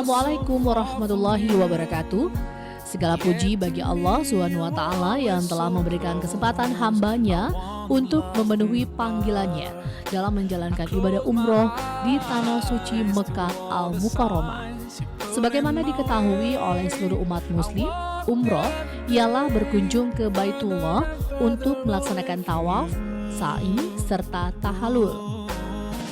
Assalamualaikum warahmatullahi wabarakatuh. Segala puji bagi Allah SWT yang telah memberikan kesempatan hambanya untuk memenuhi panggilannya dalam menjalankan ibadah umroh di Tanah Suci Mekah Al-Mukarramah. Sebagaimana diketahui oleh seluruh umat muslim, umroh ialah berkunjung ke Baitullah untuk melaksanakan tawaf, sa'i, serta tahallul.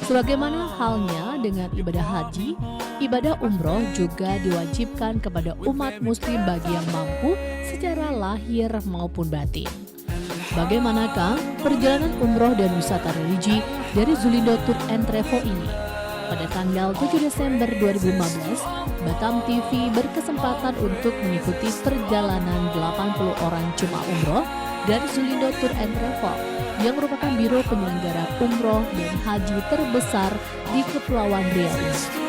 Sebagaimana halnya dengan ibadah haji, ibadah umroh juga diwajibkan kepada umat muslim bagi yang mampu secara lahir maupun batin. Bagaimanakah perjalanan umroh dan wisata religi dari Zulindo Tour and Travel ini? Pada tanggal 7 Desember 2015, Batam TV berkesempatan untuk mengikuti perjalanan 80 orang jemaah umroh dari Zulindo Tour and Travel yang merupakan biro penyelenggara umroh dan haji terbesar di Kepulauan Riau ini.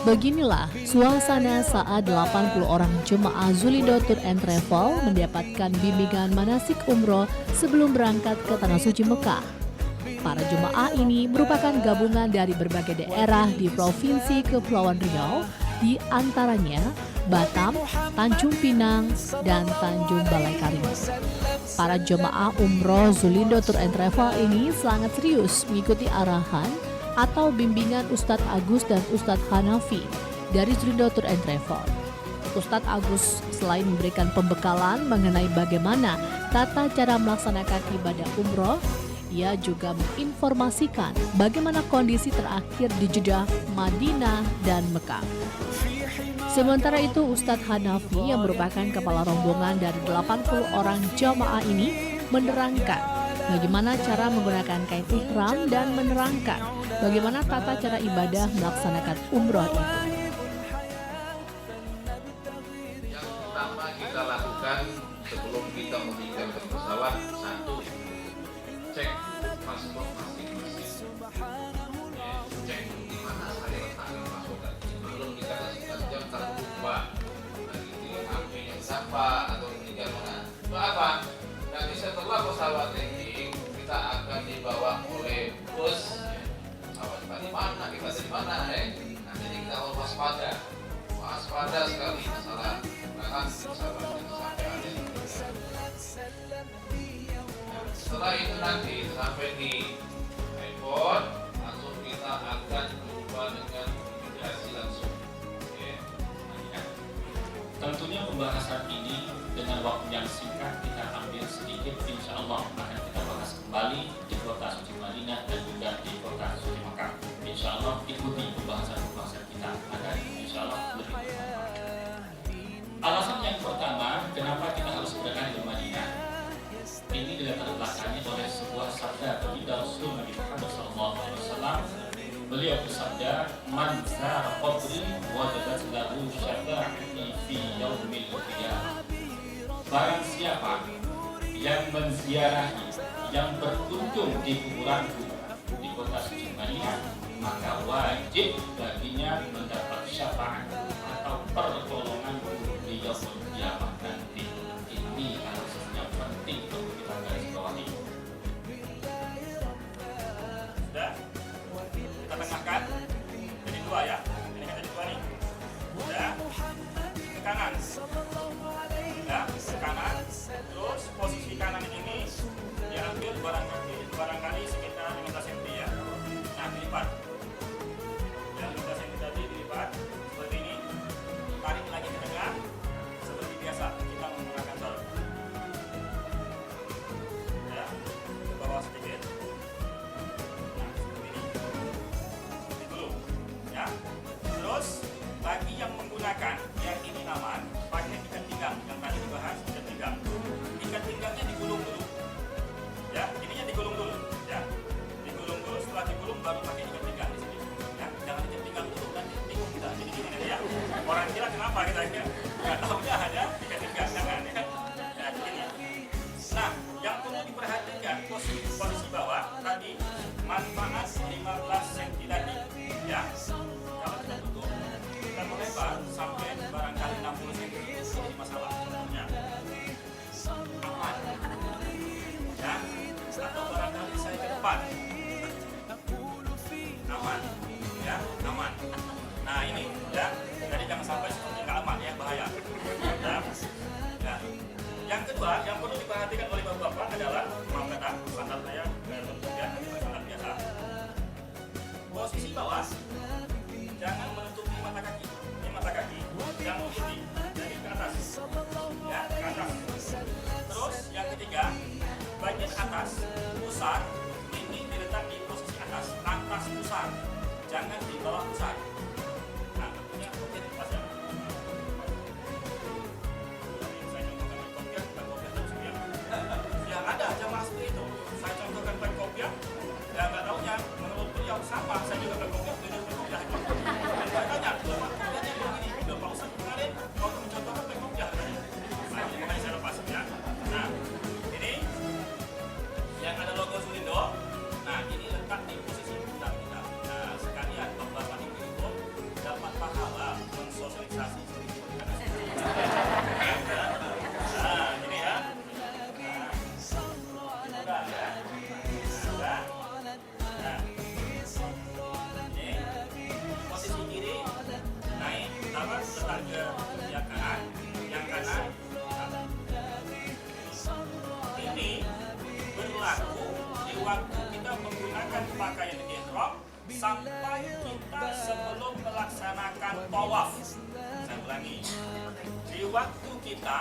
Beginilah suasana saat 80 orang jemaah Zulindo Tour and Travel mendapatkan bimbingan manasik umroh sebelum berangkat ke Tanah Suci Mekah. Para jemaah ini merupakan gabungan dari berbagai daerah di Provinsi Kepulauan Riau, di antaranya Batam, Tanjung Pinang, dan Tanjung Balai Karimun. Para jemaah umroh Zulindo Tour and Travel ini sangat serius mengikuti arahan atau bimbingan Ustadz Agus dan Ustadz Hanafi dari Zulindo Tour and Travel. Ustadz Agus selain memberikan pembekalan mengenai bagaimana tata cara melaksanakan ibadah umroh, ia juga menginformasikan bagaimana kondisi terakhir di Jeddah, Madinah, dan Mekah. Sementara itu Ustadz Hanafi yang merupakan kepala rombongan dari 80 orang jamaah ini menerangkan bagaimana cara menggunakan kain ihram dan menerangkan bagaimana tata cara ibadah melaksanakan umroh itu. Yang pertama kita lakukan sebelum kita meninggal ke pesawat, satu, cek paspor masing-masing. Cek di mana saya letakkan paspor. Sebelum kita kasihkan jam tak lupa lagi di HP-nya siapa atau tinggal mana. Itu apa? Nanti setelah pesawat landing kita akan dibawa oleh bus. Pesawat dari mana, kita dari mana, nanti kita harus waspada sekali masalah bahkan pesawat itu sampai ada di setelah itu nanti sampai di airport langsung kita akan berjumpa dengan imigrasi langsung. Tentunya pembahasan ini dengan waktu yang singkat kita ambil sedikit, insya Allah akan kita bahas kembali di kota suci Madinah dan juga di kota suci Mekah. Insya Allah ikuti pembahasan kita agar insya Allah lebih bermanfaat. Alasan yang pertama, kenapa kita harus berada di Madinah? Ini dilatar belakangi oleh sebuah sabda baginda Rasul Nabi Muhammad SAW. Beliau bersabda, "Man zara qabri wajadat lahu syafa'ati fi yaumil qiyamah." Barang siapa yang menziarahi, yang berkunjung di kuburanku di kota suci Madinah, maka wajib baginya mendapat syafaat atau pertolongan di yaumul qiyamah nanti. Ini alasan yang penting untuk kita garis bawahi. Sudah? Kita tengahkan jadi dua ya, ini kan jadi dua nih. Udah, ke kanan ya, ke kanan, terus posisi kanan ini diambil barangkali sekitar 15 cm ya. Nah, dilipat ya, 15 cm tadi dilipat seperti ini, tarik lagi ke tengah seperti biasa kita menggunakan sarung. baru pakai ikat pinggang di sini. Ya, jangan ikat pinggang dulu, nanti bingung kita. Jadi gini nanti ya. Orang kira kenapa kita nggak tahunya ada ikat pinggang, jangan ya. Ya, begini. Nah, yang perlu diperhatikan posisi bawah tadi manfaat 15 cm tadi. Ya, kalau kita tutup, kita melebar sampai barangkali 60 cm. Ini masalah sebenarnya. Aman. Ya, atau barangkali saya ke depan. Aman. Ya, aman. Nah ini, ya. Jadi jangan sampai seperti nggak aman ya, bahaya. Ya. Ya. Yang kedua, yang perlu diperhatikan oleh bapak-bapak adalah maaf kata, sandal saya ya, sandal biasa. Posisi bawah, jangan menutupi mata kaki. Ini mata kaki yang begini, jadi ke atas. Ya, ke atas. Terus yang ketiga, bagian atas pusar ini diletak di posisi atas pusar, jangan di bawah pusar. Nah, tentunya oke pas ya. Ya ada jamaah seperti itu. Saya contohkan pakai kopiah, ya nggak taunya menurut beliau sama, saya juga pakai kopiah, beliau pakai kopiah. Saya tanya, kenapa dia begini? Udah Pak Ustaz kemarin waktu mencontohkan pakai kopiah. Nah, ini makanya saya lepas ya. Nah, ini yang ada logo Zulindo. Nah, ini letak di posisi pundak kita. Nah, sekalian bapak-bapak ibu-ibu dapat pahala mensosialisasi Zulindo. Nah, ini ya. Nah, ya. Nah, ini posisi kiri naik, tangan letak ke yang kanan, ini berlaku di waktu kita menggunakan pakaian ihram sampai kita sebelum melaksanakan tawaf. Saya ulangi, di waktu kita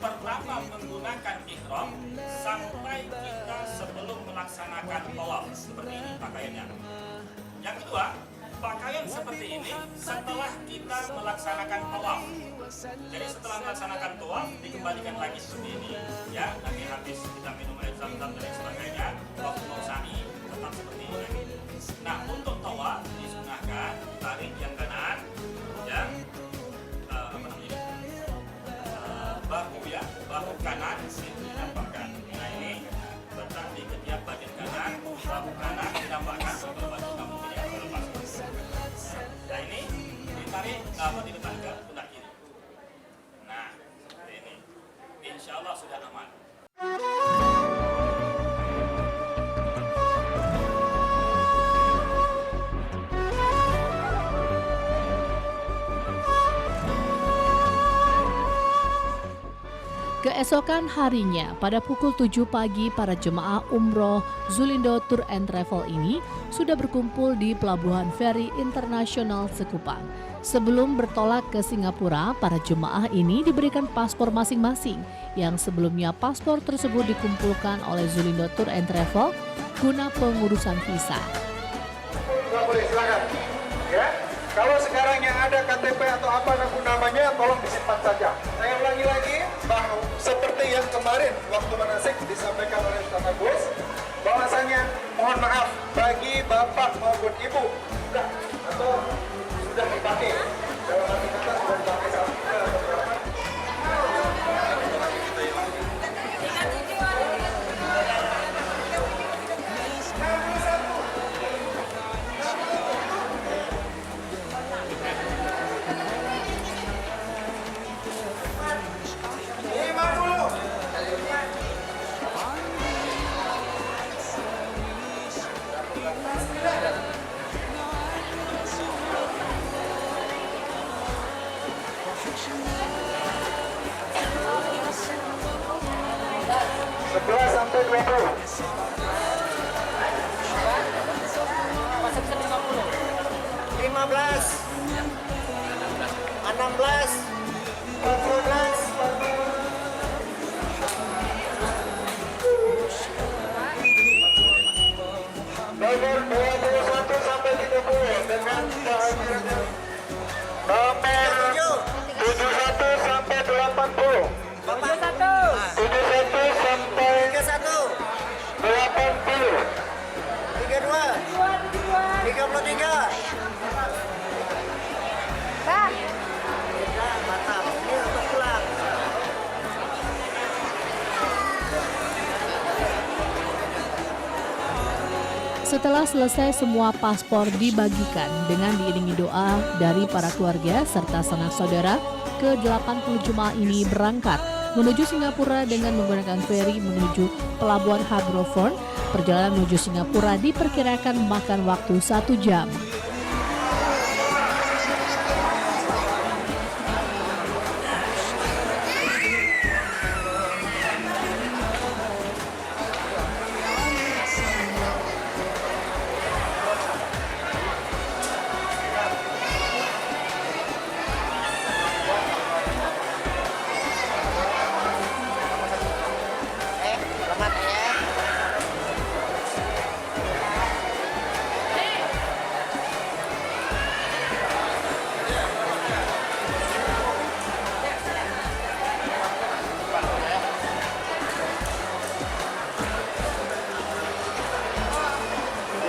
pertama menggunakan ihram sampai kita sebelum melaksanakan tawaf. Seperti ini pakaiannya. Yang kedua, pakaian seperti ini setelah kita melaksanakan tawaf. Jadi setelah melaksanakan tawaf dikembalikan lagi seperti ini, ya. Nanti habis kita minum air zam-zam dan sebagainya, waktu mau sa'i tetap seperti ini. Nah, untuk tawaf disunahkan tarik yang kanan, ya. Bahu kanan itu dinampakkan. Nah ini letak di ketiak bagian kanan, bahu kanan dinampakkan. Kalau baju kamu tidak lepas. Nah ini ditarik diletak ke pundak kiri. Nah seperti ini. Insya Allah sudah aman. Keesokan harinya, pada pukul 7 pagi, para jemaah umroh Zulindo Tour and Travel ini sudah berkumpul di Pelabuhan Feri Internasional Sekupang. Sebelum bertolak ke Singapura, para jemaah ini diberikan paspor masing-masing, yang sebelumnya paspor tersebut dikumpulkan oleh Zulindo Tour and Travel guna pengurusan visa. Nggak boleh, silakan. Ya. Kalau sekarang yang ada KTP atau apa namanya, tolong disimpan saja. Saya ulangi lagi, bahwa seperti yang kemarin waktu manasik disampaikan oleh Ustaz Agus, bahwasanya mohon maaf bagi bapak maupun ibu sudah atau sudah dipakai dalam arti kata sudah dipakai saat kita atau berapa. Sampai 20. 15, 14, 21 sampai 30 dengan kehadiran nomor 71 sampai 80. 71 sampai 80. 32. 33. Bang. Mantap. Ini untuk pulang. Setelah selesai semua paspor dibagikan dengan diiringi doa dari para keluarga serta sanak saudara, ke-80 jemaah ini berangkat menuju Singapura dengan menggunakan feri menuju Pelabuhan Harbourfront. Perjalanan menuju Singapura diperkirakan makan waktu 1 jam. Selamat ya.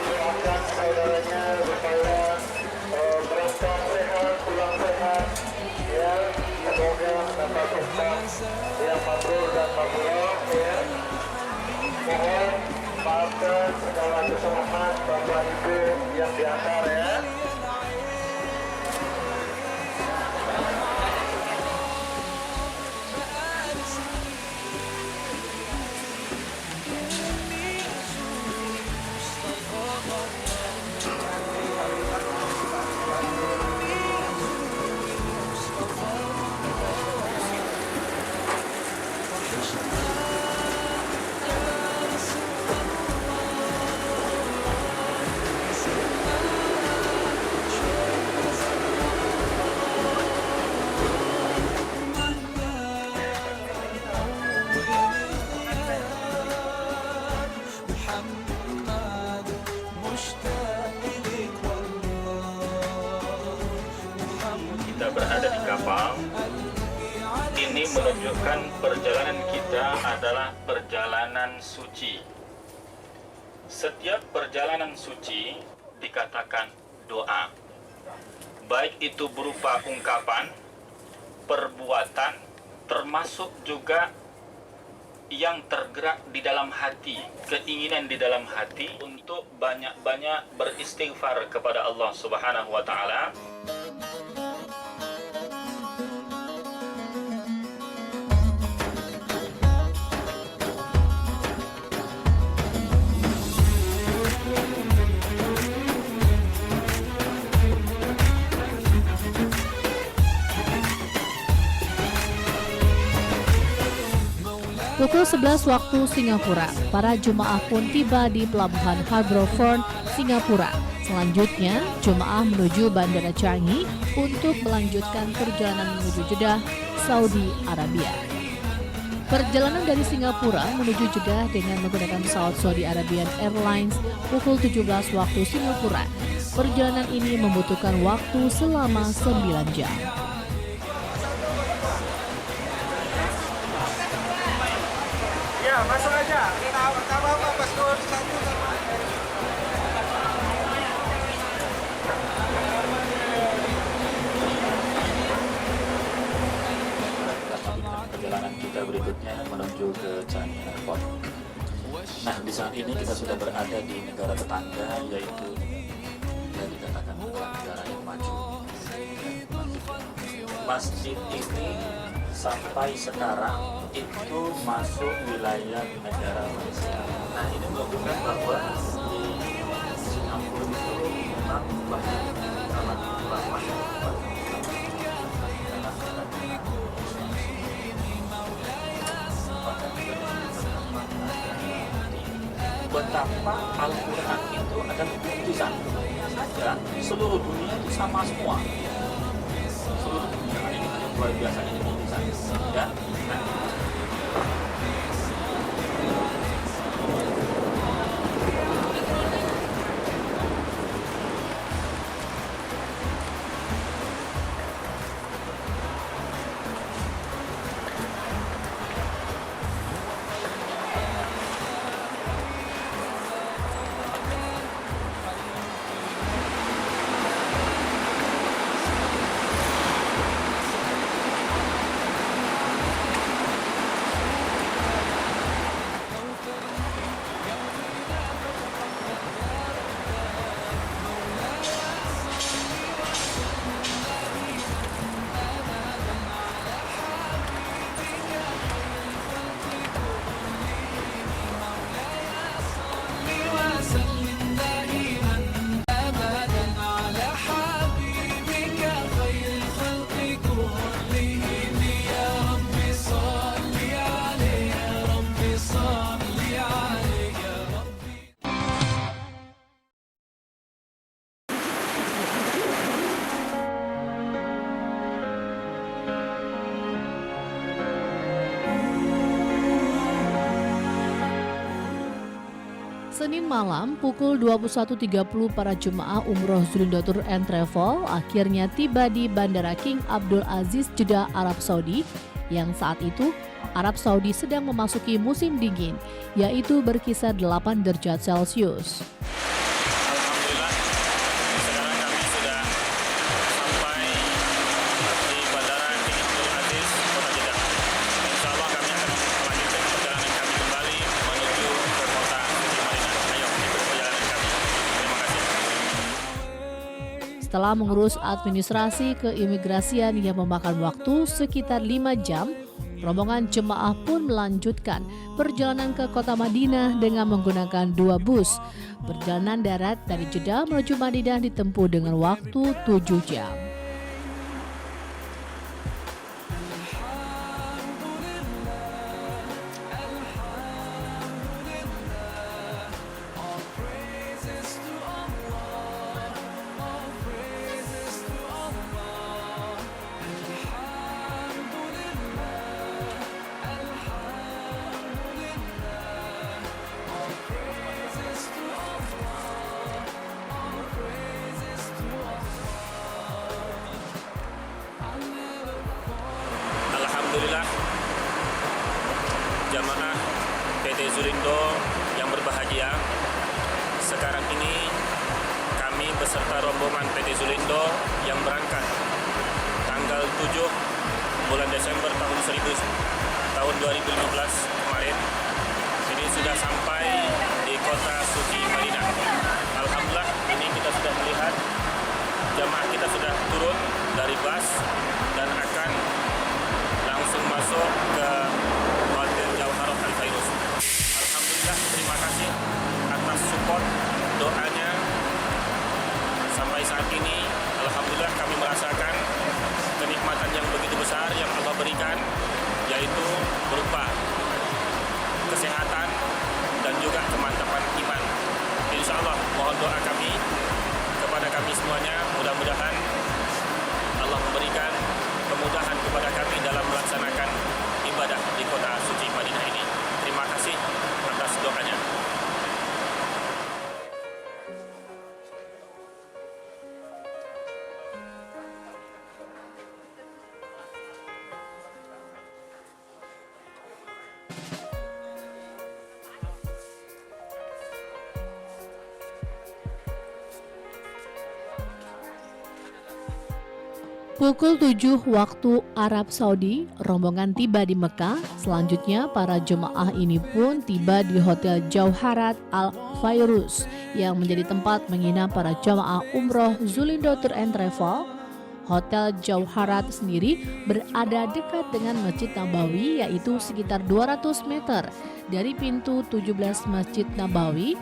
Doakan saudaranya supaya berangkat sehat, pulang sehat, ya. Semoga dapat sukses yang mabrur dan mabrur, ya. Mohon maafkan segala kesalahan Bapak Ibu yang diantar, ya. Kita berada di kapal. Ini menunjukkan perjalanan kita adalah perjalanan suci. Setiap perjalanan suci dikatakan doa. Baik itu berupa ungkapan, perbuatan, termasuk juga yang tergerak di dalam hati, keinginan di dalam hati untuk banyak-banyak beristighfar kepada Allah Subhanahu wa taala. Pukul 11 waktu Singapura, para jemaah pun tiba di Pelabuhan Harbourfront, Singapura. Selanjutnya, jemaah menuju Bandara Changi untuk melanjutkan perjalanan menuju Jeddah, Saudi Arabia. Perjalanan dari Singapura menuju Jeddah dengan menggunakan pesawat Saudi Arabian Airlines pukul 17 waktu Singapura. Perjalanan ini membutuhkan waktu selama 9 jam. Ya, masuk aja. Kita apa paspor satu sama. Perjalanan kita berikutnya menuju ke Changi Airport. Nah, di saat ini kita sudah berada di negara tetangga, yaitu yang dikatakan negara yang maju. Masjid ini sampai sekarang itu masuk wilayah negara Malaysia. Nah, ini menunjukkan bahwa di Singapura itu memang banyak alat ulama betapa Al-Quran itu adalah mukjizat saja. Seluruh dunia itu sama semua. Seluruh dunia ini luar biasa, ini mukjizat. Ya. Senin malam pukul 21.30 para jemaah umroh Zulindo Tour and Travel akhirnya tiba di Bandara King Abdul Aziz Jeddah, Arab Saudi, yang saat itu Arab Saudi sedang memasuki musim dingin, yaitu berkisar 8 derajat Celcius. Alhamdulillah, sekarang kami sudah sampai di Bandara King Abdul Aziz, Kota Jeddah. Insya Allah kami akan melanjutkan perjalanan kami kembali menuju ke kota Suci Madinah. Ayo, ikut perjalanan kami. Terima kasih. Setelah mengurus administrasi keimigrasian yang memakan waktu sekitar 5 jam, rombongan jemaah pun melanjutkan perjalanan ke kota Madinah dengan menggunakan 2 bus. Perjalanan darat dari Jeddah menuju Madinah ditempuh dengan waktu 7 jam. Alhamdulillah, jamaah PT Zulindo yang berbahagia, sekarang ini kami beserta rombongan PT Zulindo yang berangkat tanggal 7 bulan Desember tahun 2015 kemarin, ini sudah sampai di kota suci Madinah. Alhamdulillah, ini kita sudah melihat jamaah kita sudah turun dari bus dan akan langsung masuk ke Hotel Jauharat Al-Fairuz. Alhamdulillah, terima kasih atas support doanya. Sampai saat ini, alhamdulillah kami merasakan kenikmatan yang begitu besar yang Allah berikan, yaitu berupa kesehatan dan juga kemantapan iman. Insya Allah, mohon doa kami kepada kami semuanya, mudah-mudahan Allah memberikan kemudahan kepada kami dalam melaksanakan ibadah di kota suci Madinah ini. Terima kasih atas doanya. Pukul 7 waktu Arab Saudi, rombongan tiba di Mekah. Selanjutnya para jemaah ini pun tiba di Hotel Jauharat Al-Fairuz yang menjadi tempat menginap para jemaah umroh Zulindo Tour and Travel. Hotel Jauharat sendiri berada dekat dengan Masjid Nabawi, yaitu sekitar 200 meter dari pintu 17 Masjid Nabawi.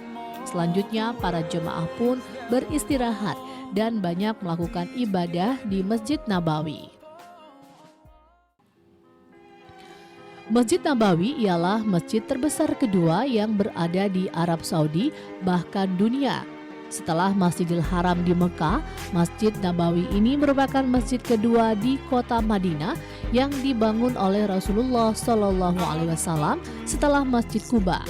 Selanjutnya para jemaah pun beristirahat dan banyak melakukan ibadah di Masjid Nabawi. Masjid Nabawi ialah masjid terbesar kedua yang berada di Arab Saudi, bahkan dunia. Setelah Masjidil Haram di Mekah, Masjid Nabawi ini merupakan masjid kedua di kota Madinah yang dibangun oleh Rasulullah SAW setelah Masjid Quba.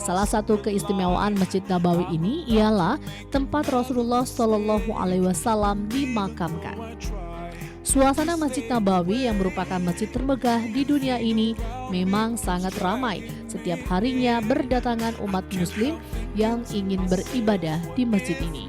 Salah satu keistimewaan Masjid Nabawi ini ialah tempat Rasulullah SAW dimakamkan. Suasana Masjid Nabawi yang merupakan masjid termegah di dunia ini memang sangat ramai. Setiap harinya berdatangan umat muslim yang ingin beribadah di masjid ini.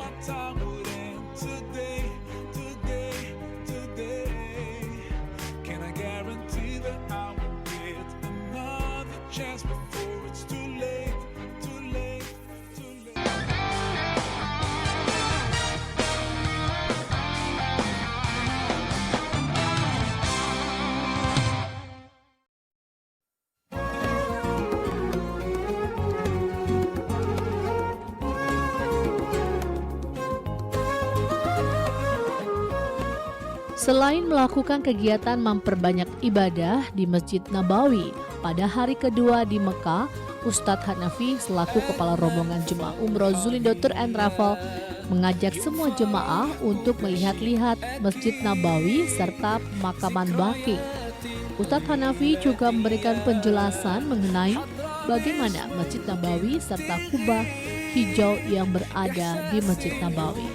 Selain melakukan kegiatan memperbanyak ibadah di Masjid Nabawi, pada hari kedua di Mekah, Ustadz Hanafi selaku kepala rombongan jemaah umroh Zulindo Tour and Travel mengajak semua jemaah untuk melihat-lihat Masjid Nabawi serta pemakaman Baqi. Ustadz Hanafi juga memberikan penjelasan mengenai bagaimana Masjid Nabawi serta kubah hijau yang berada di Masjid Nabawi.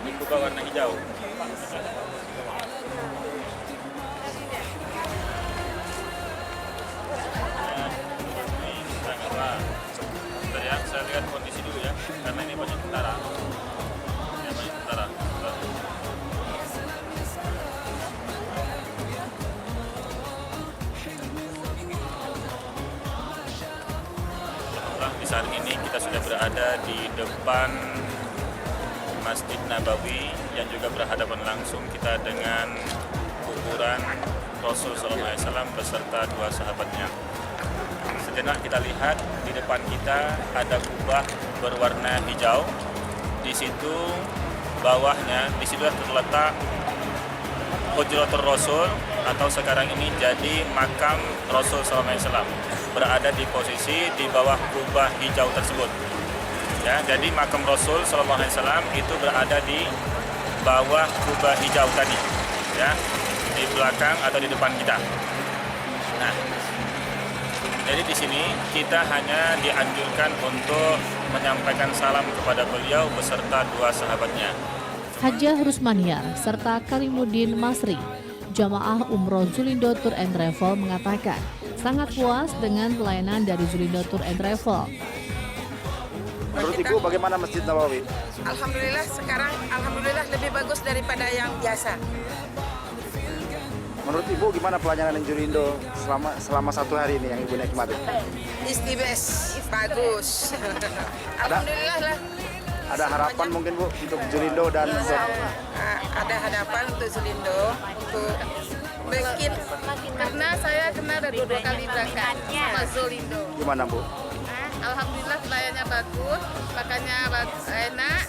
Dibuka warna hijau. Bentar ya, saya lihat kondisi dulu ya, karena ini banyak tentara. Ya, banyak tentara. Di saat ini kita sudah berada di depan Masjid Nabawi yang juga berhadapan langsung kita dengan kuburan Rasul SAW beserta dua sahabatnya. Sejenak kita lihat di depan kita ada kubah berwarna hijau. Di situ bawahnya, di situ terletak Hujratul Rasul atau sekarang ini jadi makam Rasul SAW, berada di posisi di bawah kubah hijau tersebut. Ya, jadi makam Rasul SAW itu berada di bawah kubah hijau tadi, ya, di belakang atau di depan kita. Nah, jadi di sini kita hanya dianjurkan untuk menyampaikan salam kepada beliau beserta dua sahabatnya. Hajjah Rusmaniar serta Karimuddin Masri, jamaah Umroh Zulindo Tour and Travel mengatakan sangat puas dengan pelayanan dari Zulindo Tour and Travel. Menurut Ibu bagaimana Masjid Nabawi? Alhamdulillah sekarang lebih bagus daripada yang biasa. Menurut Ibu gimana pelayanan di Zulindo selama 1 hari ini yang Ibu nikmati? Istibes, bagus. Alhamdulillah lah. Ada harapan mungkin Bu untuk Zulindo dan Ada harapan untuk Zulindo untuk bikin, karena saya kenal dari 2 kali berangkat sama Zulindo. gimana Bu? Alhamdulillah pelayannya bagus, makanya enak.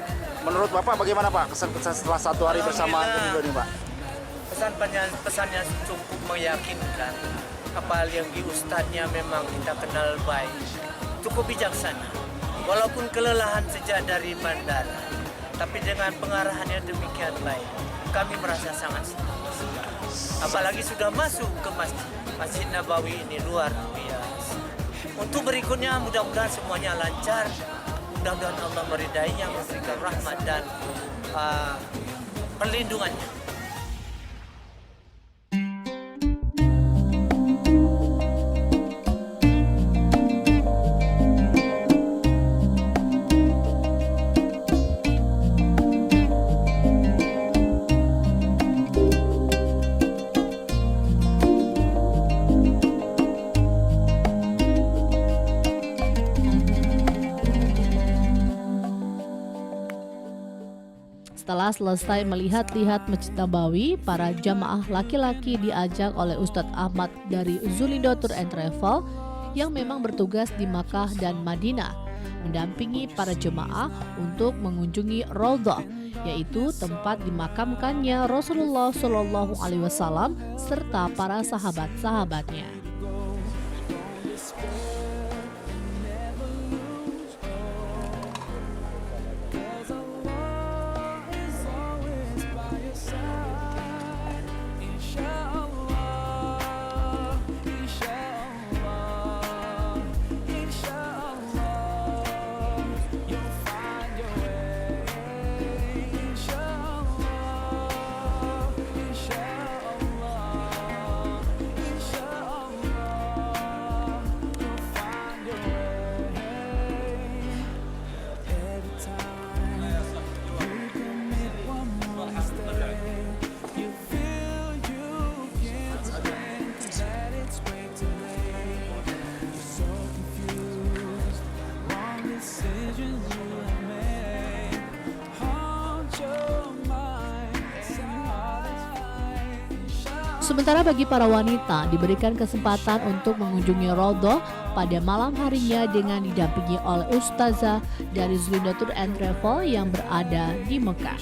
Menurut Bapak bagaimana Pak kesan-kesan setelah 1 hari bersama Zulindo ini Pak? Pesannya cukup meyakinkan. Apalagi ustadznya memang kita kenal baik, cukup bijaksana. Walaupun kelelahan sejak dari bandara, tapi dengan pengarahannya demikian baik, kami merasa sangat senang. Apalagi sudah masuk ke Masjid Nabawi ini luar biasa. Untuk berikutnya mudah-mudahan semuanya lancar, mudah-mudahan Allah meridainya, memberikan rahmat dan perlindungannya. Setelah selesai melihat-lihat Masjid Nabawi, para jamaah laki-laki diajak oleh Ustadz Ahmad dari Zulindo Tour and Travel yang memang bertugas di Makkah dan Madinah, mendampingi para jemaah untuk mengunjungi Raudhah, yaitu tempat dimakamkannya Rasulullah SAW serta para sahabat-sahabatnya. Sementara bagi para wanita diberikan kesempatan untuk mengunjungi Raudhah pada malam harinya dengan didampingi oleh ustazah dari Zulindo Tour and Travel yang berada di Mekah.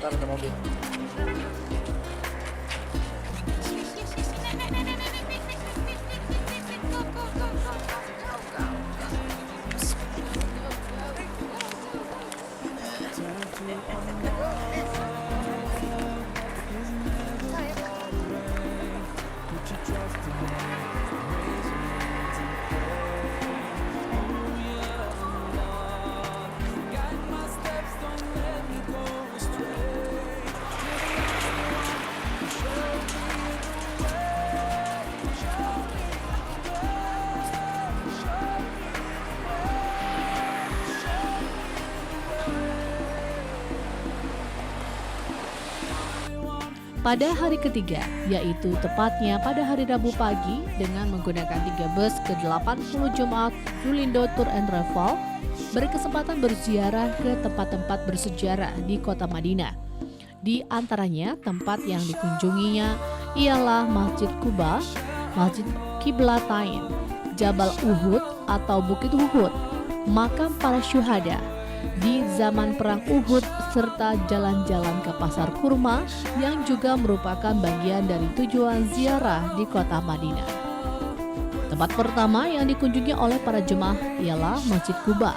Ntar ada mobil. Pada hari ketiga, yaitu tepatnya pada hari Rabu pagi dengan menggunakan 3 bus ke 80 jemaah Zulindo Tour and Travel berkesempatan berziarah ke tempat-tempat bersejarah di kota Madinah. Di antaranya tempat yang dikunjunginya ialah Masjid Quba, Masjid Qiblatain, Jabal Uhud atau Bukit Uhud, makam para syuhada di zaman perang Uhud, serta jalan-jalan ke pasar kurma yang juga merupakan bagian dari tujuan ziarah di kota Madinah. Tempat pertama yang dikunjungi oleh para jemaah ialah Masjid Quba.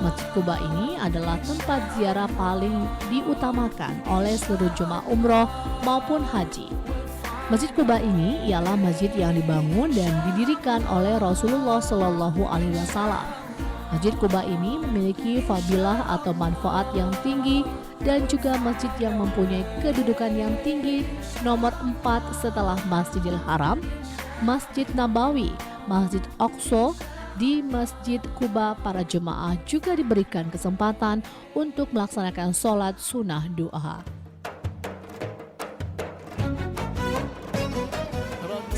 Masjid Quba ini adalah tempat ziarah paling diutamakan oleh seluruh jemaah umroh maupun haji. Masjid Quba ini ialah masjid yang dibangun dan didirikan oleh Rasulullah Shallallahu Alaihi Wasallam. Masjid Quba ini memiliki fadilah atau manfaat yang tinggi dan juga masjid yang mempunyai kedudukan yang tinggi nomor 4 setelah Masjidil Haram, Masjid Nabawi, Masjid Aqsa. Di Masjid Quba para jemaah juga diberikan kesempatan untuk melaksanakan sholat sunnah duha.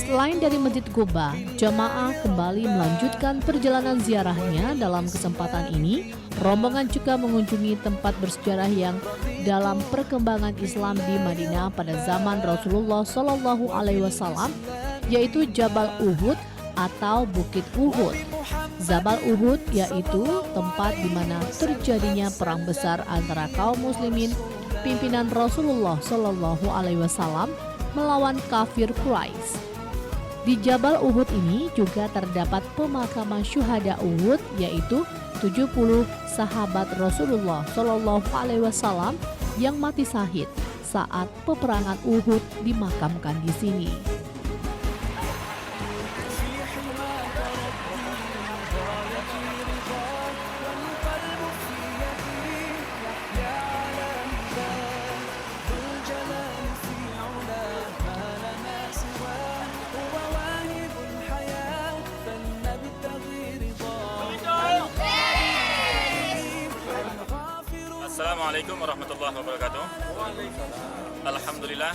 Selain dari Masjid Quba, jemaah kembali melanjutkan perjalanan ziarahnya. Dalam kesempatan ini, rombongan juga mengunjungi tempat bersejarah yang dalam perkembangan Islam di Madinah pada zaman Rasulullah Shallallahu Alaihi Wasallam, yaitu Jabal Uhud atau Bukit Uhud. Jabal Uhud yaitu tempat di mana terjadinya perang besar antara kaum muslimin pimpinan Rasulullah Shallallahu Alaihi Wasallam melawan kafir Quraisy. Di Jabal Uhud ini juga terdapat pemakaman syuhada Uhud, yaitu 70 sahabat Rasulullah Shallallahu Alaihi Wasallam yang mati syahid saat peperangan Uhud dimakamkan di sini. Assalamualaikum warahmatullahi wabarakatuh. Alhamdulillah,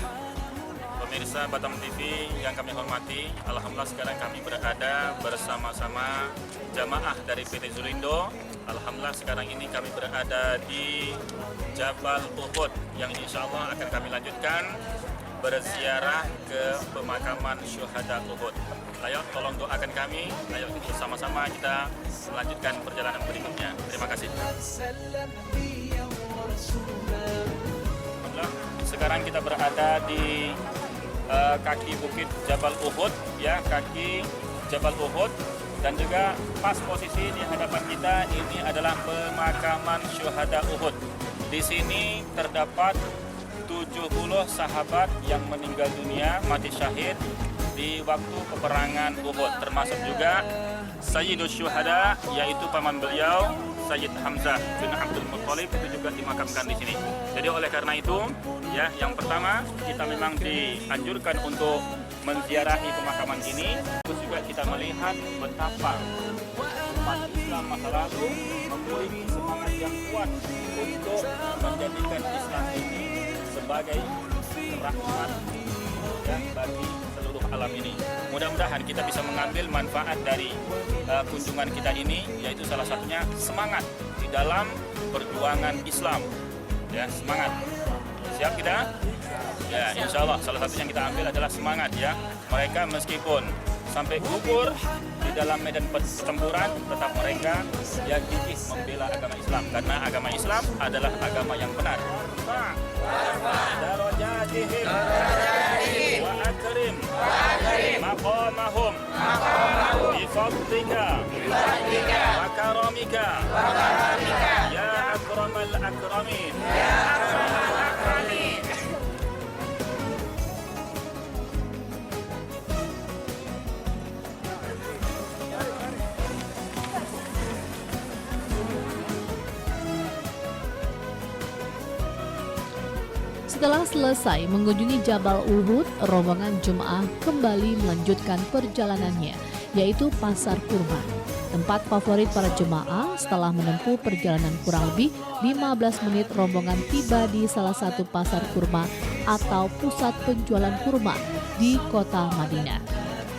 pemirsa Batam TV yang kami hormati, alhamdulillah sekarang kami berada bersama-sama jamaah dari PT Zulindo. Alhamdulillah sekarang ini kami berada di Jabal Uhud yang insya Allah akan kami lanjutkan berziarah ke pemakaman syuhada Uhud. Ayo tolong doakan kami, ayo bersama-sama kita melanjutkan perjalanan berikutnya. Terima kasih. Sekarang kita berada di kaki bukit Jabal Uhud, ya, kaki Jabal Uhud, dan juga pas posisi di hadapan kita ini adalah pemakaman syuhada Uhud. Di sini terdapat 70 sahabat yang meninggal dunia mati syahid di waktu peperangan Uhud, termasuk juga Sayyidus Syuhada, yaitu paman beliau Sayyid Hamzah bin Abdul Muttalib, itu juga dimakamkan di sini. Jadi oleh karena itu, ya, yang pertama kita memang dianjurkan untuk menziarahi pemakaman ini, terus juga kita melihat betapa umat Islam masa lalu memiliki semangat yang kuat untuk menjadikan Islam ini sebagai rahmat ya, bagi seluruh alam ini. Mudah-mudahan kita bisa mengambil manfaat dari kunjungan kita ini, yaitu salah satunya semangat di dalam perjuangan Islam. Ya, semangat. Siap kita? Ya, insya Allah salah satu yang kita ambil adalah semangat ya. Mereka meskipun sampai gugur di dalam medan pertempuran, tetap mereka yang gigih membela agama Islam, karena agama Islam adalah agama yang benar. Darajatihim wa akrim maqamahum bifadlika wa karamika ya akramal akramin. Setelah selesai mengunjungi Jabal Uhud, rombongan jemaah kembali melanjutkan perjalanannya, yaitu Pasar Kurma. Tempat favorit para jemaah. Setelah menempuh perjalanan kurang lebih 15 menit, rombongan tiba di salah satu pasar kurma atau pusat penjualan kurma di kota Madinah.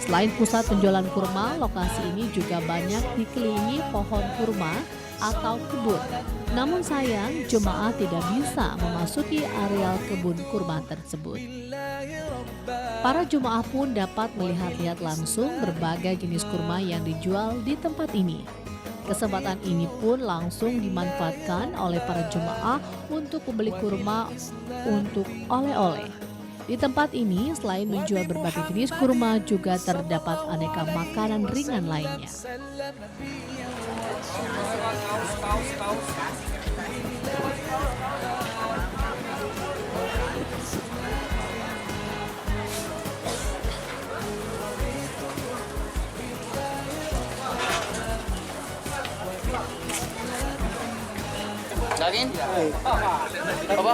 Selain pusat penjualan kurma, lokasi ini juga banyak dikelilingi pohon kurma atau kebun. Namun sayang, jemaah tidak bisa memasuki areal kebun kurma tersebut. Para jemaah pun dapat melihat-lihat langsung berbagai jenis kurma yang dijual di tempat ini. Kesempatan ini pun langsung dimanfaatkan oleh para jemaah untuk membeli kurma untuk oleh-oleh. Di tempat ini, selain menjual berbagai jenis kurma, juga terdapat aneka makanan ringan lainnya. Daging? Apa?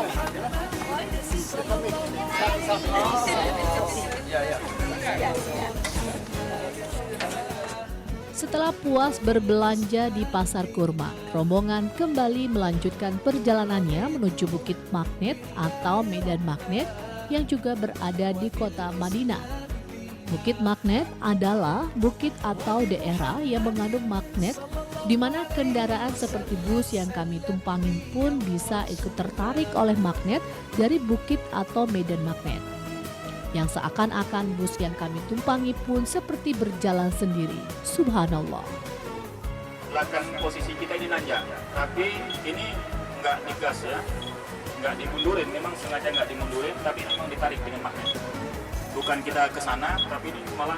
Setelah puas berbelanja di pasar kurma, rombongan kembali melanjutkan perjalanannya menuju Bukit Magnet atau Medan Magnet yang juga berada di kota Madinah. Bukit Magnet adalah bukit atau daerah yang mengandung magnet, di mana kendaraan seperti bus yang kami tumpangin pun bisa ikut tertarik oleh magnet dari bukit atau medan magnet. Yang seakan-akan bus yang kami tumpangi pun seperti berjalan sendiri. Subhanallah. Belakang posisi kita ini nanjak, tapi ini nggak digas ya, nggak dimundurin. Memang sengaja nggak dimundurin, tapi memang ditarik dengan magnet. Bukan kita ke sana, tapi ini malah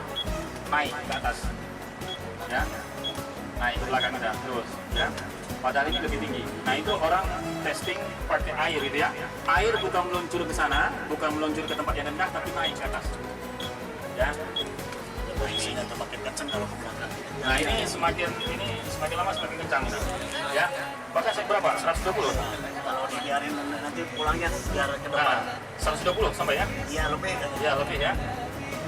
naik ke atas, ya, naik ke belakang ada terus, ya. Padahal ini lebih tinggi. Nah itu orang testing pakai air gitu ya. Air bukan meluncur ke sana, bukan meluncur ke tempat yang rendah, tapi naik ke atas, ya. Ini semakin kencang kalau ke belakang. Nah ini semakin lama semakin kencang, ya. Bahkan berapa? 120. Kalau dibiarin nanti pulangnya biar ke depan. 120 sampai ya? Iya lebih. Ya lebih ya.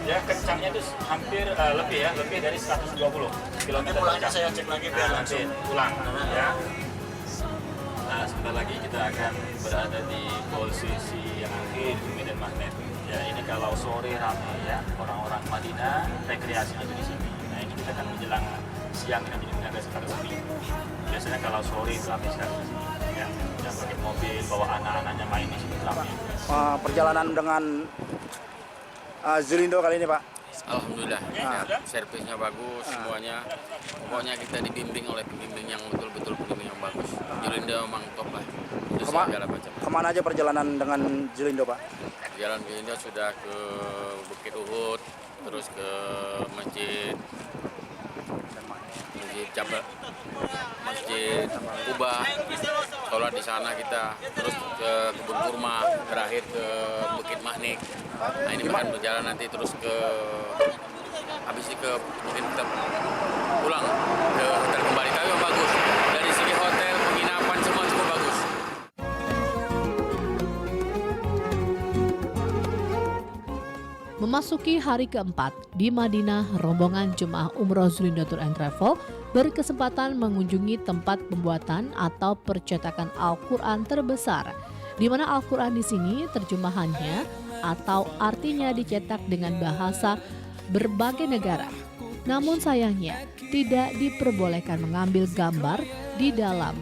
Ya kencangnya itu hampir lebih dari 120 km. Nanti pulangnya saya cek lagi biar nanti pulang ya. Nah sebentar lagi kita akan berada di posisi yang akhir di Medan Magnet. Ya ini kalau sore ramai ya, orang-orang Madinah rekreasinya itu di sini. Nah ini kita akan menjelang siang nanti agak sepi. Biasanya kalau sore ramai sekali di sini. Ya, yang pakai mobil bawa anak-anaknya main di sini ramai. Perjalanan dengan Zulindo kali ini Pak? Alhamdulillah, servisnya bagus semuanya. Pokoknya kita dibimbing oleh pembimbing yang betul-betul pembimbing yang bagus. Zulindo memang top lah. Segala macam. Kemana aja perjalanan dengan Zulindo Pak? Jalan Zulindo sudah ke Bukit Uhud, terus ke Masjid Jabal, Masjid Kuba, sholat di sana kita, terus ke kebun kurma, terakhir ke Bukit Magnet. Nah ini akan berjalan nanti terus ke, habis itu mungkin kita pulang ke hotel kembali. Tapi yang bagus dari segi hotel, penginapan semua cukup bagus. Memasuki hari keempat di Madinah, rombongan jemaah umroh Zulindo Tour and Travel berkesempatan mengunjungi tempat pembuatan atau percetakan Al-Quran terbesar, di mana Al-Quran di sini terjemahannya atau artinya dicetak dengan bahasa berbagai negara. Namun sayangnya tidak diperbolehkan mengambil gambar di dalam.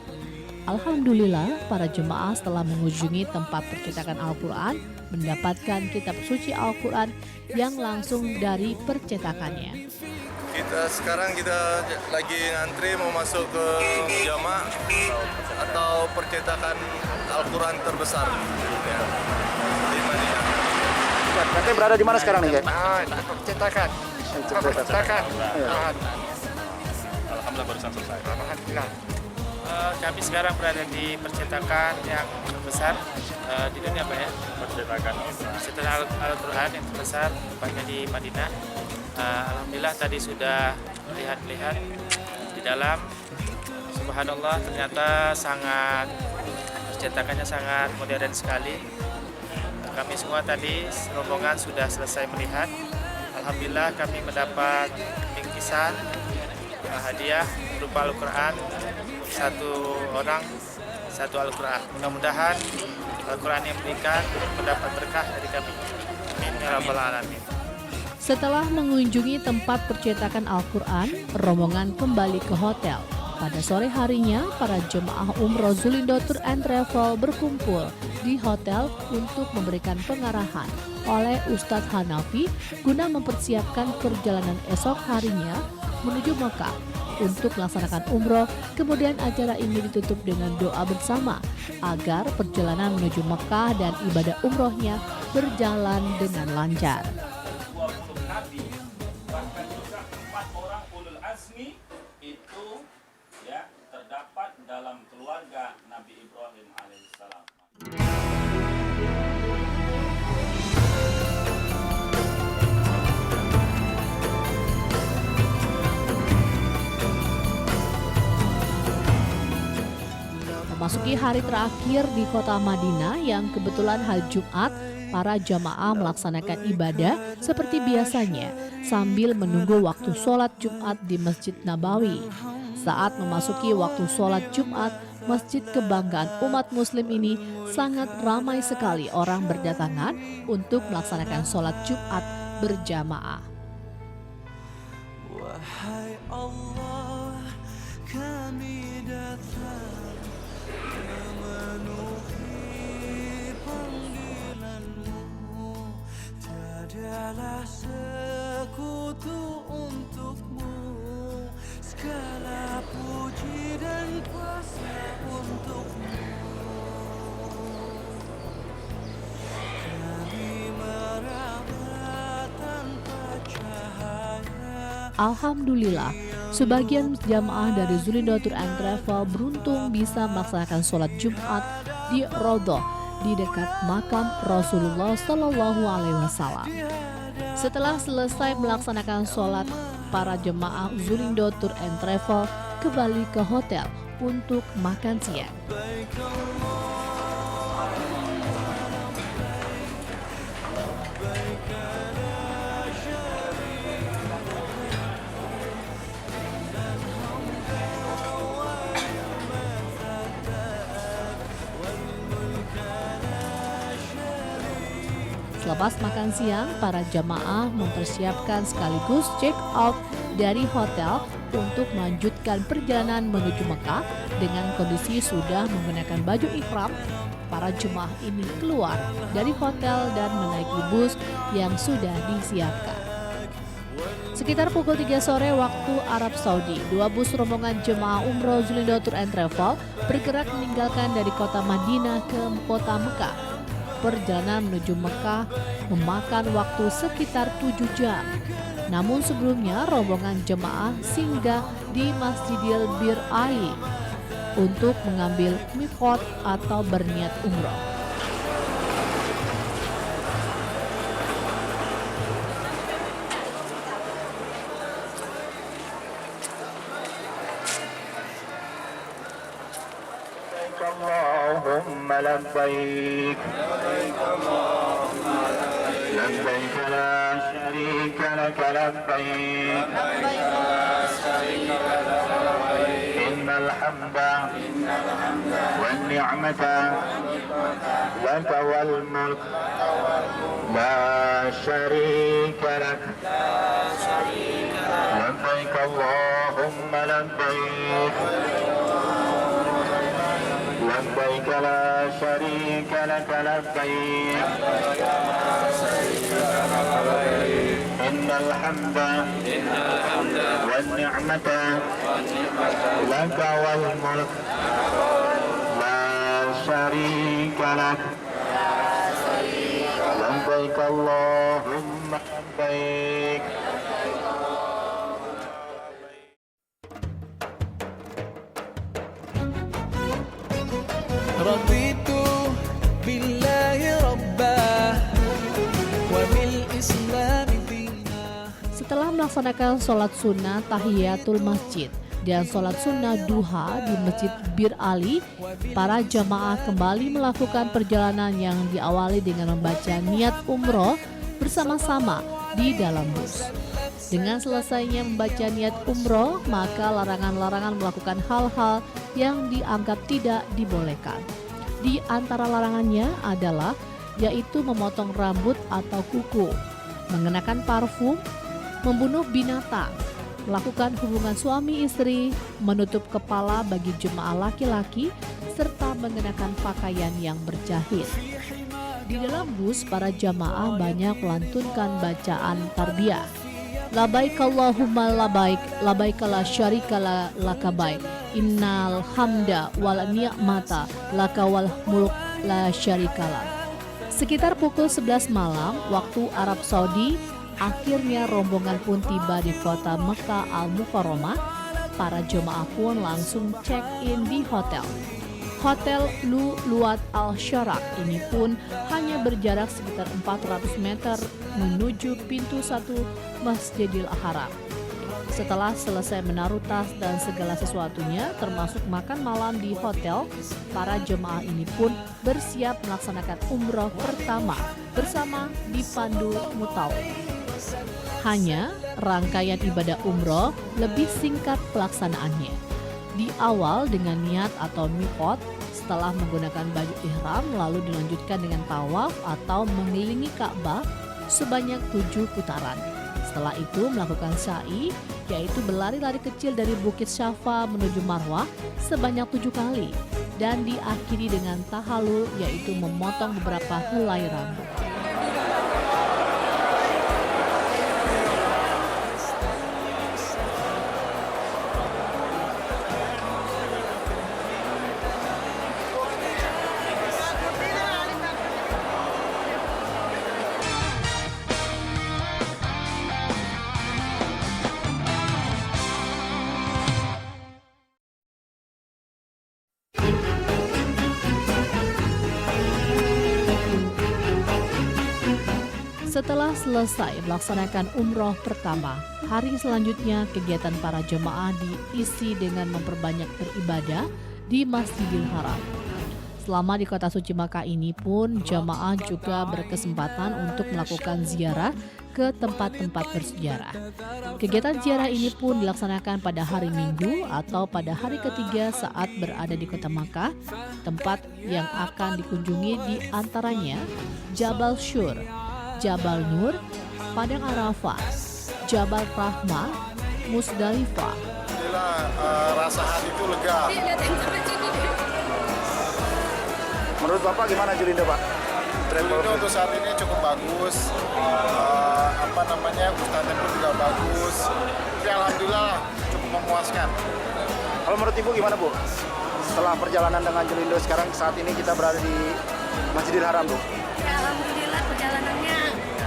Alhamdulillah, para jemaah setelah mengunjungi tempat percetakan Al-Quran mendapatkan kitab suci Al-Quran yang langsung dari percetakannya. Sekarang kita lagi ngantri mau masuk ke jamaah atau percetakan Al-Quran terbesar di Madinah. Katanya berada di mana sekarang nih, Kak? Percetakan. Alhamdulillah barusan selesai. Alhamdulillah. Kami sekarang berada di percetakan yang terbesar di dunia, Pak ya. Percetakan Al-Quran yang terbesar, tepatnya di Madinah. Alhamdulillah tadi sudah lihat-lihat di dalam. Subhanallah, ternyata percetakannya sangat modern sekali. Kami semua tadi rombongan sudah selesai melihat. Alhamdulillah kami mendapat bingkisan hadiah berupa Al-Quran, satu orang satu Al-Quran. Mudah-mudahan Al-Quran yang berikan mendapat berkah dari kami. Amin ya rabbal alamin. Setelah mengunjungi tempat percetakan Al-Quran, rombongan kembali ke hotel. Pada sore harinya, para jemaah umroh Zulindo Tour and Travel berkumpul di hotel untuk memberikan pengarahan oleh Ustadz Hanafi guna mempersiapkan perjalanan esok harinya menuju Mekah untuk melaksanakan umroh. Kemudian acara ini ditutup dengan doa bersama agar perjalanan menuju Mekah dan ibadah umrohnya berjalan dengan lancar. 20 nabi, bahkan juga 4 orang ulul azmi itu ya terdapat dalam keluarga Nabi Ibrahim alaihissalam. Memasuki hari terakhir di kota Madinah yang kebetulan hari Jumat, para jamaah melaksanakan ibadah seperti biasanya sambil menunggu waktu sholat Jumat di Masjid Nabawi. Saat memasuki waktu sholat Jumat, masjid kebanggaan umat muslim ini sangat ramai sekali orang berdatangan untuk melaksanakan sholat Jumat berjamaah. Wahai Allah, kami datang memenuhi panggilanmu, tiadalah sekutu untukmu, segala puji dan kuasa untukmu. Kami meraba tanpa cahaya. Alhamdulillah, sebagian jamaah dari Zulindo Tour and Travel beruntung bisa melaksanakan sholat Jumat di Raudhah di dekat makam Rasulullah Shallallahu Alaihi Wasallam. Setelah selesai melaksanakan sholat, para jemaah Zulindo Tour and Travel kembali ke hotel untuk makan siang. Selepas makan siang, para jamaah mempersiapkan sekaligus check out dari hotel untuk melanjutkan perjalanan menuju Mekah. Dengan kondisi sudah menggunakan baju ihram, para jemaah ini keluar dari hotel dan menaiki bus yang sudah disiapkan. Sekitar pukul 3 sore waktu Arab Saudi, 2 bus rombongan jemaah umroh Zulindo Tour and Travel bergerak meninggalkan dari kota Madinah ke kota Mekah. Perjalanan menuju Mekah memakan waktu sekitar 7 jam. Namun sebelumnya rombongan jemaah singgah di Masjidil Bir Ali untuk mengambil miqat atau berniat umroh. Allahumma labbaik labbaik la شريك لك لبيك إن الحمد والنعمة لك والملك لا شريك لك لبيك اللهم لبيك لبيك لا شريك لك لبيك إن الحمد والنعمة لك والملك لا شريك لك لبيك اللهم لبيك. رضيت بالله ربا وبالإسلام دينا. Setelah melaksanakan sholat sunnah tahiyatul masjid dan sholat sunnah duha di Masjid Bir Ali, para jamaah kembali melakukan perjalanan yang diawali dengan membaca niat umroh bersama-sama di dalam bus. Dengan selesainya membaca niat umroh, maka larangan-larangan melakukan hal-hal yang dianggap tidak dibolehkan. Di antara larangannya adalah yaitu memotong rambut atau kuku, mengenakan parfum, membunuh binatang, melakukan hubungan suami istri, menutup kepala bagi jemaah laki-laki, serta mengenakan pakaian yang berjahit. Di dalam bus, para jamaah banyak melantunkan bacaan tarbiyah. Labaik Allahumma labaik, labaik la syarika laka baik, innal hamda wal ni'mata laka wal mulk la syarikala. Sekitar pukul 11 malam waktu Arab Saudi, akhirnya rombongan pun tiba di kota Mekah Al-Mukarramah. Para jemaah pun langsung check-in di hotel. Hotel Lu'lu'at Al-Sharak ini pun hanya berjarak sekitar 400 meter menuju pintu 1 Masjidil Haram. Setelah selesai menaruh tas dan segala sesuatunya, termasuk makan malam di hotel, para jemaah ini pun bersiap melaksanakan umroh pertama bersama dipandu mutawif. Hanya rangkaian ibadah umroh lebih singkat pelaksanaannya. Di awal dengan niat atau miqat, setelah menggunakan baju ihram, lalu dilanjutkan dengan tawaf atau mengelilingi Ka'bah sebanyak 7 putaran. Setelah itu melakukan sa'i, yaitu berlari-lari kecil dari Bukit Syafa menuju Marwah sebanyak 7 kali, dan diakhiri dengan tahallul, yaitu memotong beberapa helai rambut. Setelah selesai melaksanakan umroh pertama, hari selanjutnya kegiatan para jemaah diisi dengan memperbanyak beribadah di Masjidil Haram. Selama di kota suci Makkah ini pun, jemaah juga berkesempatan untuk melakukan ziarah ke tempat-tempat bersejarah. Kegiatan ziarah ini pun dilaksanakan pada hari Minggu atau pada hari ketiga saat berada di kota Makkah. Tempat yang akan dikunjungi di antaranya Jabal Syur, Jabal Nur, Padang Arafah, Jabal Rahmah, Musdalifah. Rasa hati itu lega. Menurut Bapak gimana Julindo, Pak? Julindo untuk saat ini cukup bagus. Ustadznya pun juga bagus. Tapi alhamdulillah cukup memuaskan. Kalau menurut Ibu gimana, Bu? Setelah perjalanan dengan Julindo sekarang saat ini kita berada di Masjidil Haram, Bu. Ya, alhamdulillah perjalanannya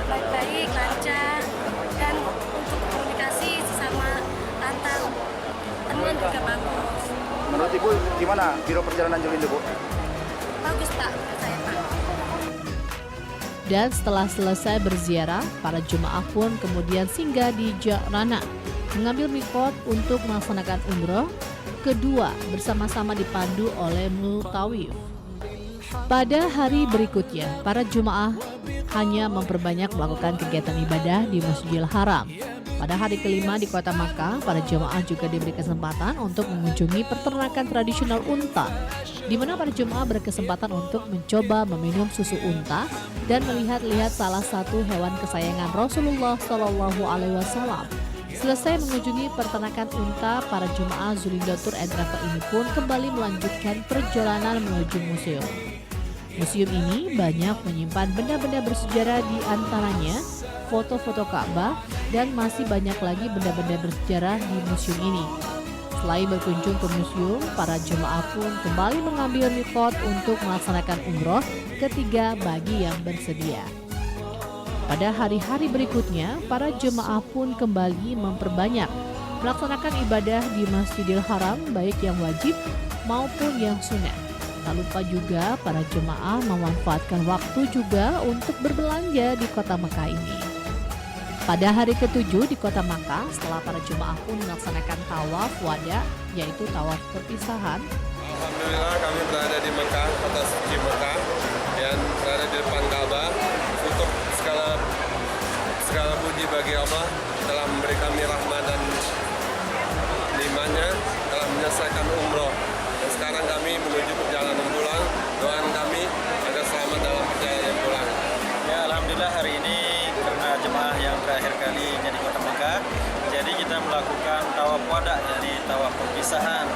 baik-baik, lancar, dan untuk komunikasi sesama antar teman juga bagus. Menurut Ibu gimana biro perjalanan Julindo, Bu? Bagus, Pak, saya, Pak. Dan setelah selesai berziarah, para jemaah pun kemudian singgah di Ja'rana, mengambil miqat untuk melaksanakan umroh kedua bersama-sama dipandu oleh mutawif. Pada hari berikutnya, para jemaah hanya memperbanyak melakukan kegiatan ibadah di Masjidil Haram. Pada hari kelima di kota Makkah, para jemaah juga diberi kesempatan untuk mengunjungi peternakan tradisional unta, di mana para jemaah berkesempatan untuk mencoba meminum susu unta dan melihat-lihat salah satu hewan kesayangan Rasulullah Shallallahu Alaihi Wasallam. Selesai mengunjungi peternakan unta, para jemaah Zulindo Tour and Travel ini pun kembali melanjutkan perjalanan menuju museum. Museum ini banyak menyimpan benda-benda bersejarah, di antaranya foto-foto Ka'bah, dan masih banyak lagi benda-benda bersejarah di museum ini. Selain berkunjung ke museum, para jemaah pun kembali mengambil miqat untuk melaksanakan umroh ketiga bagi yang bersedia. Pada hari-hari berikutnya, para jemaah pun kembali memperbanyak melaksanakan ibadah di Masjidil Haram, baik yang wajib maupun yang sunnah. Tak lupa juga para jemaah memanfaatkan waktu juga untuk berbelanja di kota Makkah ini. Pada hari ke-7 di kota Makkah, setelah para jemaah pun melaksanakan tawaf wada, yaitu tawaf perpisahan. Alhamdulillah kami berada di Makkah, kota suci Makkah, dan berada di depan Ka'bah. Untuk segala puji bagi Allah telah memberi kami rahmat dan nikmat-Nya, telah menyelesaikan umroh. Dan sekarang kami menuju perjalanan pulang. Doakan kami agar selamat dalam perjalanan pulang. Ya, alhamdulillah hari ini karena jemaah yang terakhir kalinya di kota Makkah, jadi kita melakukan tawaf wada, jadi tawaf perpisahan.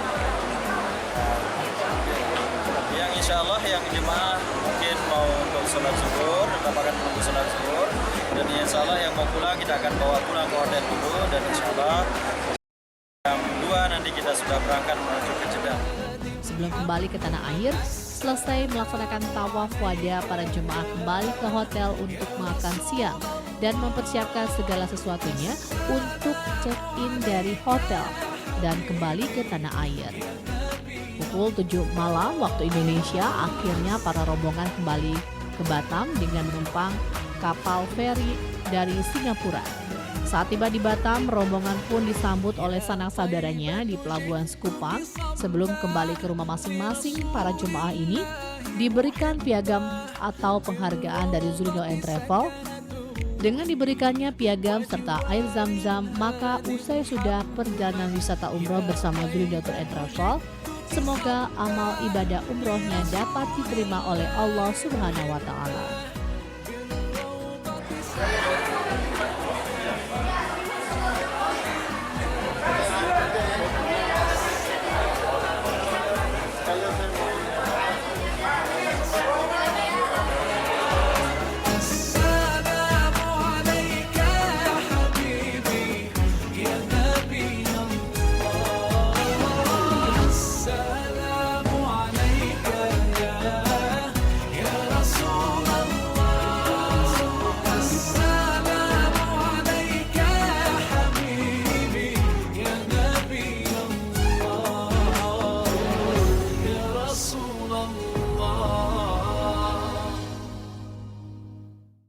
Yang insya Allah yang jemaah mungkin mau untuk sholat zuhur, tetap akan menunggu sholat zuhur, dan insya Allah yang mau pulang kita akan bawa pulang ke hotel dulu, dan insya Allah jam 2 nanti kita sudah berangkat menuju ke Jeddah. Sebelum kembali ke tanah air, selesai melaksanakan tawaf wada, para jemaah kembali ke hotel untuk makan siang dan mempersiapkan segala sesuatunya untuk check-in dari hotel dan kembali ke tanah air. Pukul 7 malam waktu Indonesia, akhirnya para rombongan kembali ke Batam dengan menumpang kapal feri dari Singapura. Saat tiba di Batam, rombongan pun disambut oleh sanak saudaranya di Pelabuhan Sekupang. Sebelum kembali ke rumah masing-masing, para jemaah ini diberikan piagam atau penghargaan dari Zulindo and Travel. Dengan diberikannya piagam serta air zam-zam, maka usai sudah perjalanan wisata umroh bersama Zulindo Tour and Travel, semoga amal ibadah umrohnya dapat diterima oleh Allah Subhanahu wa Ta'ala.